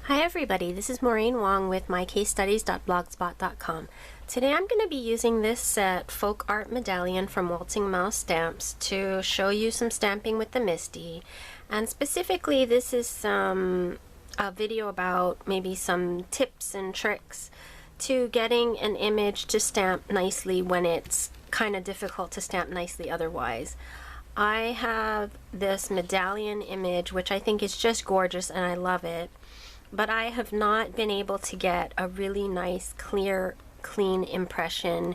Hi everybody, this is Maureen Wong with mycasestudies.blogspot.com. Today I'm going to be using this set, Folk Art Medallion from Waltzing Mouse Stamps, to show you some stamping with the MISTI. And specifically this is a video about maybe some tips and tricks to getting an image to stamp nicely when it's kind of difficult to stamp nicely otherwise. I have this medallion image which I think is just gorgeous and I love it. But I have not been able to get a really nice, clear, clean impression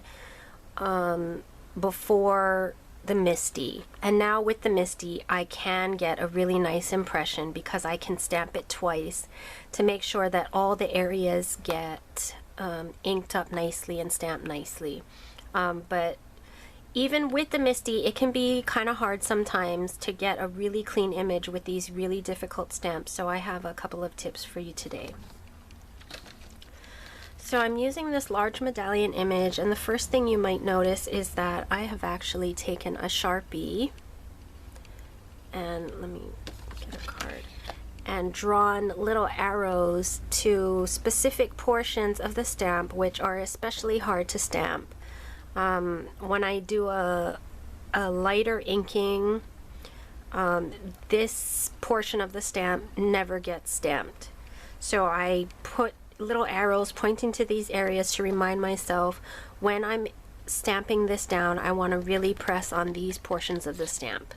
before the MISTI. And now with the MISTI, I can get a really nice impression because I can stamp it twice to make sure that all the areas get inked up nicely and stamped nicely. But even with the MISTI, it can be kind of hard sometimes to get a really clean image with these really difficult stamps, so I have a couple of tips for you today. So I'm using this large medallion image, and the first thing you might notice is that I have actually taken a Sharpie, and let me get a card, and drawn little arrows to specific portions of the stamp which are especially hard to stamp. When I do a lighter inking, this portion of the stamp never gets stamped. So I put little arrows pointing to these areas to remind myself when I'm stamping this down, I want to really press on these portions of the stamp.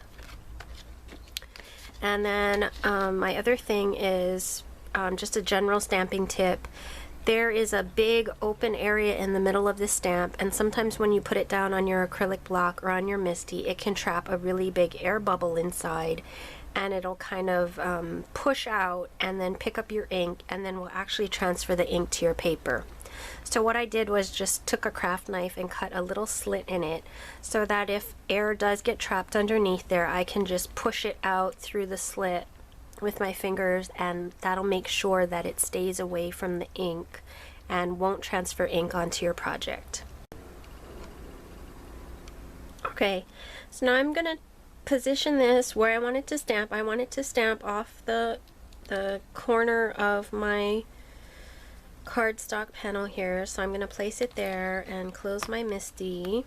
And then my other thing is just a general stamping tip. There is a big open area in the middle of this stamp, and sometimes when you put it down on your acrylic block or on your MISTI, it can trap a really big air bubble inside, and it'll kind of push out and then pick up your ink, and then will actually transfer the ink to your paper. So what I did was just took a craft knife and cut a little slit in it so that if air does get trapped underneath there, I can just push it out through the slit with my fingers, and that'll make sure that it stays away from the ink and won't transfer ink onto your project. Okay, so now I'm gonna position this where I want it to stamp. I want it to stamp off the corner of my cardstock panel here, so I'm gonna place it there and close my MISTI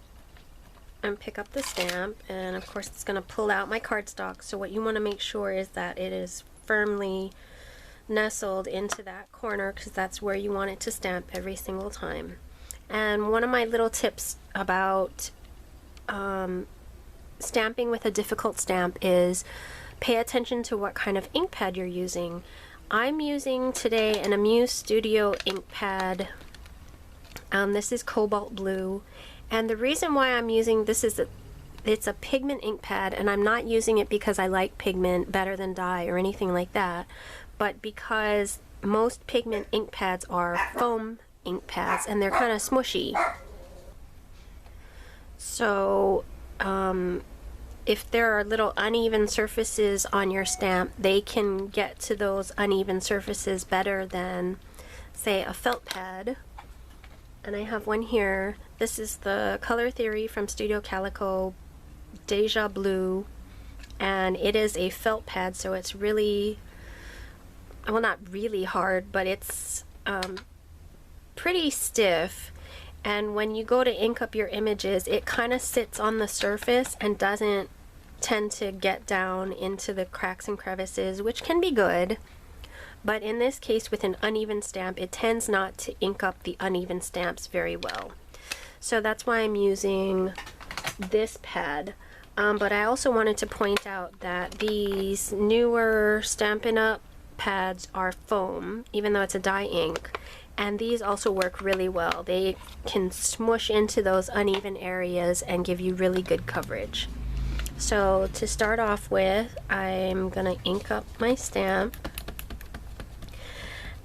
and pick up the stamp, and of course it's going to pull out my cardstock. So what you want to make sure is that it is firmly nestled into that corner, because that's where you want it to stamp every single time. And one of my little tips about stamping with a difficult stamp is pay attention to what kind of ink pad you're using. I'm using today an Amuse Studio ink pad. This is cobalt blue. And the reason why I'm using this is that it's a pigment ink pad, and I'm not using it because I like pigment better than dye or anything like that, but because most pigment ink pads are foam ink pads and they're kind of smushy. So if there are little uneven surfaces on your stamp, they can get to those uneven surfaces better than, say, a felt pad. And I have one here. This is the Color Theory from Studio Calico Deja Blue, and it is a felt pad, so it's really, well, not really hard, but it's pretty stiff. And when you go to ink up your images, it kind of sits on the surface and doesn't tend to get down into the cracks and crevices, which can be good. But in this case, with an uneven stamp, it tends not to ink up the uneven stamps very well. So that's why I'm using this pad. But I also wanted to point out that these newer Stampin' Up! Pads are foam, even though it's a dye ink. And these also work really well. They can smush into those uneven areas and give you really good coverage. So to start off with, I'm going to ink up my stamp.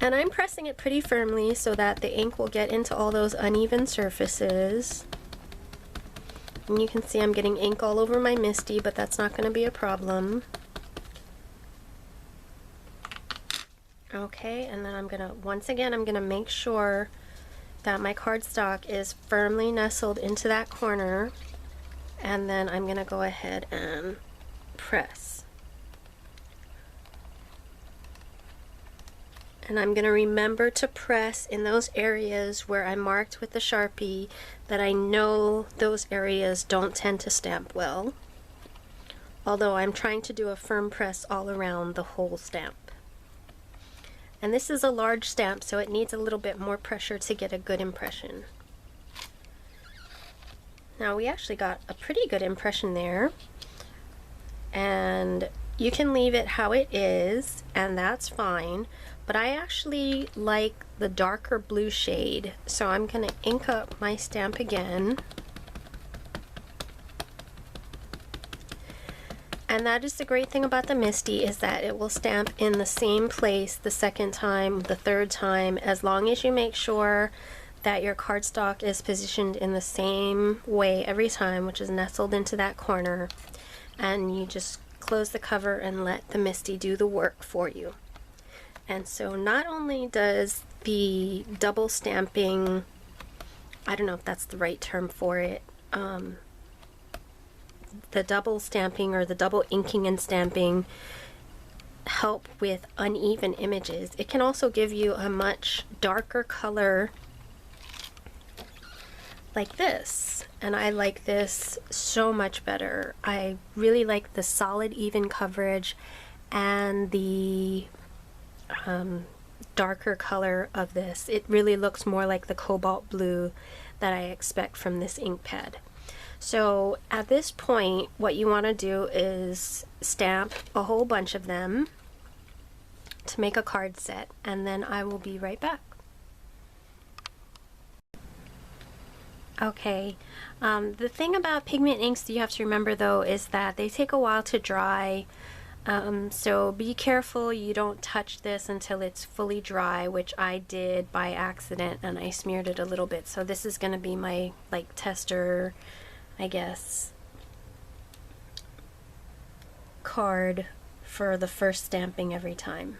And I'm pressing it pretty firmly so that the ink will get into all those uneven surfaces. And you can see I'm getting ink all over my MISTI, but that's not going to be a problem. Okay, and then I'm going to, once again, I'm going to make sure that my cardstock is firmly nestled into that corner. And then I'm going to go ahead and press. And I'm going to remember to press in those areas where I marked with the Sharpie that I know those areas don't tend to stamp well. Although I'm trying to do a firm press all around the whole stamp. And this is a large stamp, so it needs a little bit more pressure to get a good impression. Now we actually got a pretty good impression there. And you can leave it how it is, and that's fine. But I actually like the darker blue shade, so I'm going to ink up my stamp again. And that is the great thing about the MISTI, is that it will stamp in the same place the second time, the third time, as long as you make sure that your cardstock is positioned in the same way every time, which is nestled into that corner. And you just close the cover and let the MISTI do the work for you. And so not only does the double stamping, I don't know if that's the right term for it, the double stamping or the double inking and stamping help with uneven images, it can also give you a much darker color like this. And I like this so much better. I really like the solid even coverage and the darker color of this. It really looks more like the cobalt blue that I expect from this ink pad. So at this point, what you want to do is stamp a whole bunch of them to make a card set, and then I will be right back. Okay, the thing about pigment inks that you have to remember though is that they take a while to dry. So be careful you don't touch this until it's fully dry, which I did by accident and I smeared it a little bit. So this is going to be my like tester, I guess, card for the first stamping every time.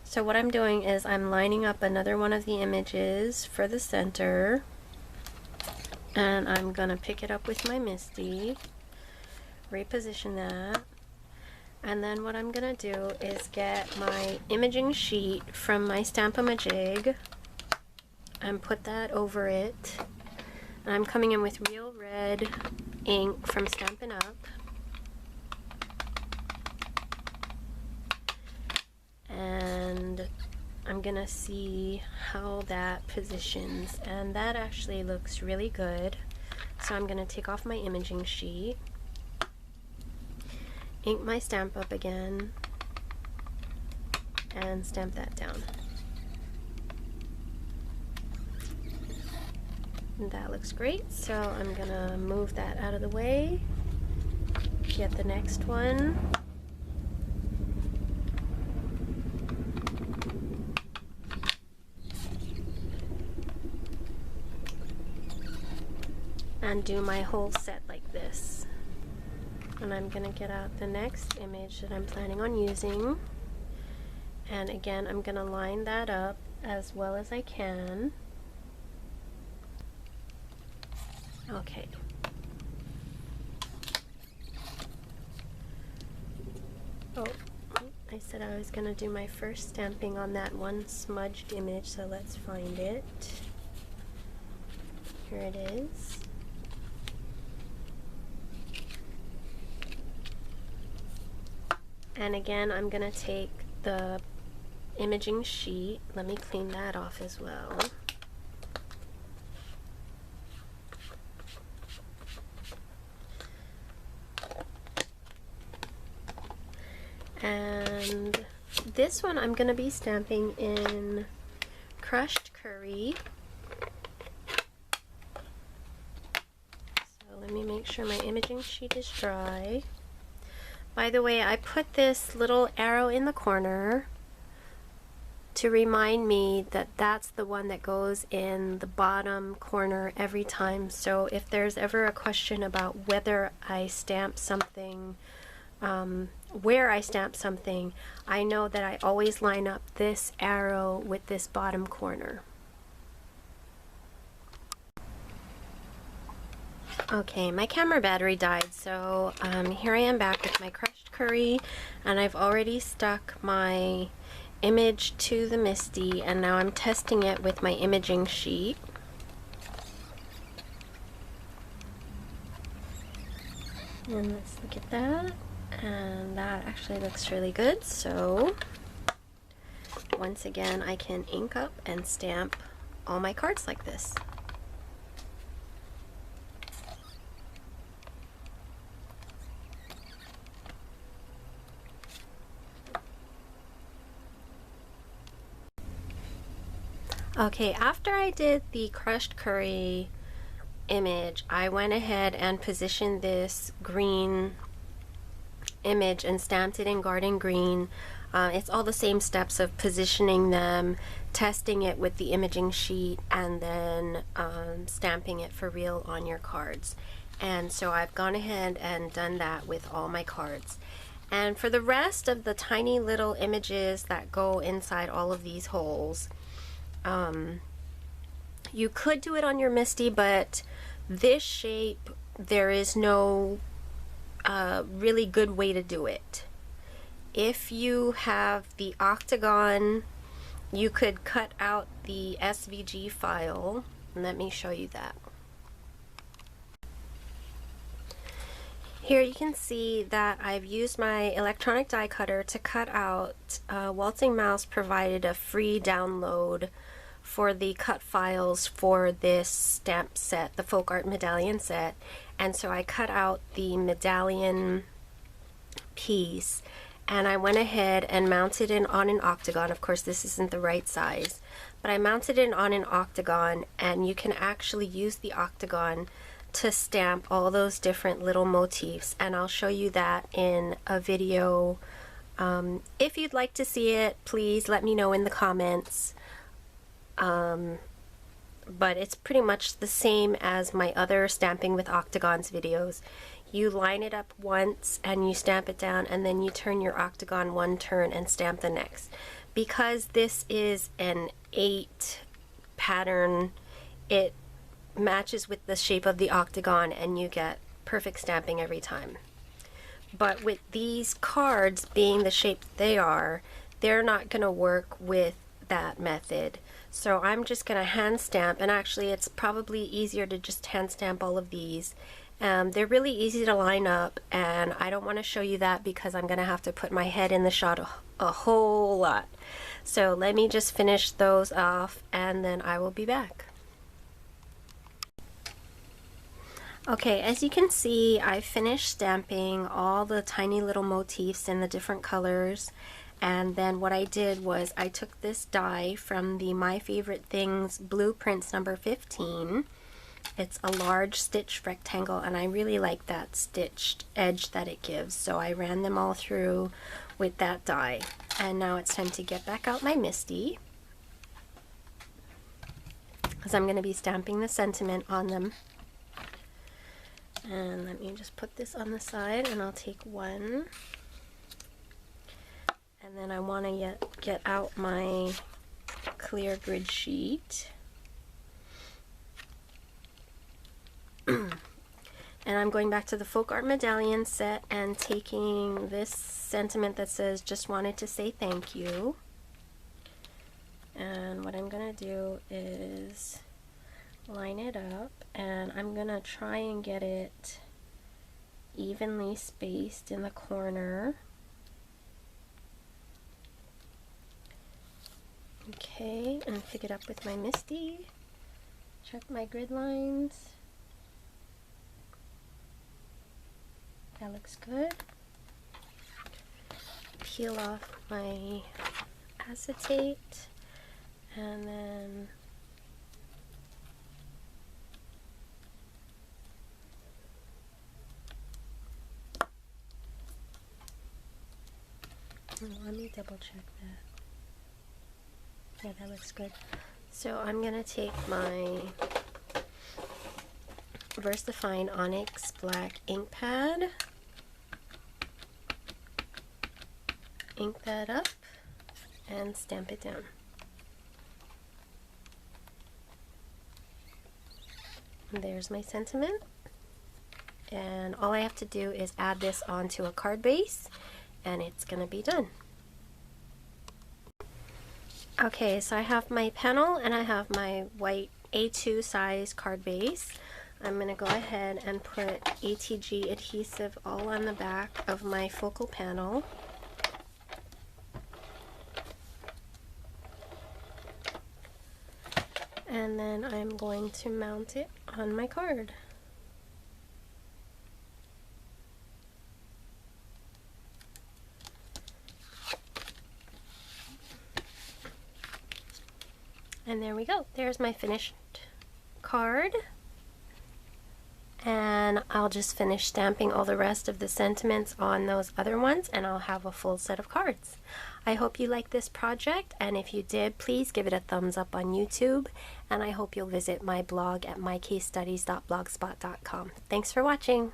So what I'm doing is I'm lining up another one of the images for the center, and I'm going to pick it up with my MISTI, reposition that. And then what I'm going to do is get my imaging sheet from my Stamp-A-Majig and put that over it. And I'm coming in with Real Red ink from Stampin' Up. And I'm going to see how that positions. And that actually looks really good. So I'm going to take off my imaging sheet, ink my stamp up again, and stamp that down. And that looks great, so I'm gonna move that out of the way, get the next one, and do my whole set like this. And I'm going to get out the next image that I'm planning on using. And again, I'm going to line that up as well as I can. Okay. Oh, I said I was going to do my first stamping on that one smudged image, so let's find it. Here it is. And again, I'm going to take the imaging sheet. Let me clean that off as well. And this one I'm going to be stamping in crushed curry. So let me make sure my imaging sheet is dry. By the way, I put this little arrow in the corner to remind me that that's the one that goes in the bottom corner every time. So if there's ever a question about whether I stamp something, where I stamp something, I know that I always line up this arrow with this bottom corner. Okay, my camera battery died, so here I am back with my crushed curry, and I've already stuck my image to the MISTI, and now I'm testing it with my imaging sheet. And let's look at that, and that actually looks really good. So once again, I can ink up and stamp all my cards like this. Okay, after I did the crushed curry image, I went ahead and positioned this green image and stamped it in garden green. It's all the same steps of positioning them, testing it with the imaging sheet, and then stamping it for real on your cards. And so I've gone ahead and done that with all my cards. And for the rest of the tiny little images that go inside all of these holes, you could do it on your MISTI, but this shape, there is no really good way to do it. If you have the octagon, you could cut out the SVG file. Let me show you that. Here you can see that I've used my electronic die cutter to cut out. Waltzing Mouse provided a free download for the cut files for this stamp set, the Folk Art Medallion set, and so I cut out the medallion piece, and I went ahead and mounted it on an octagon. Of course, this isn't the right size, but I mounted it on an octagon, and you can actually use the octagon to stamp all those different little motifs, and I'll show you that in a video. If you'd like to see it, please let me know in the comments. But it's pretty much the same as my other stamping with octagons videos. You line it up once and you stamp it down, and then you turn your octagon one turn and stamp the next. Because this is an 8 pattern, it matches with the shape of the octagon and you get perfect stamping every time. But with these cards being the shape they are, they're not going to work with that method. So I'm just going to hand stamp, and actually it's probably easier to just hand stamp all of these. They're really easy to line up, and I don't want to show you that because I'm going to have to put my head in the shot a whole lot. So let me just finish those off and then I will be back. Okay, as you can see, I finished stamping all the tiny little motifs in the different colors. And then what I did was I took this die from the My Favorite Things Blueprints number 15. It's a large stitch rectangle, and I really like that stitched edge that it gives. So I ran them all through with that die. And now it's time to get back out my MISTI, because I'm going to be stamping the sentiment on them. And let me just put this on the side, and I'll take one. And then I want to get out my clear grid sheet. And I'm going back to the Folk Art Medallion set and taking this sentiment that says, "Just wanted to say thank you." And what I'm going to do is line it up, and I'm going to try and get it evenly spaced in the corner. Okay, and pick it up with my MISTI. Check my grid lines. That looks good. Peel off my acetate, and then let me double check that. Yeah, that looks good. So I'm going to take my VersaFine Onyx Black ink pad, ink that up, and stamp it down. And there's my sentiment. And all I have to do is add this onto a card base, and it's going to be done. Okay, so I have my panel and I have my white A2 size card base. I'm going to go ahead and put ATG adhesive all on the back of my focal panel. And then I'm going to mount it on my card. And there we go. There's my finished card. And I'll just finish stamping all the rest of the sentiments on those other ones, and I'll have a full set of cards. I hope you liked this project, and if you did, please give it a thumbs up on YouTube, and I hope you'll visit my blog at mycasestudies.blogspot.com. Thanks for watching.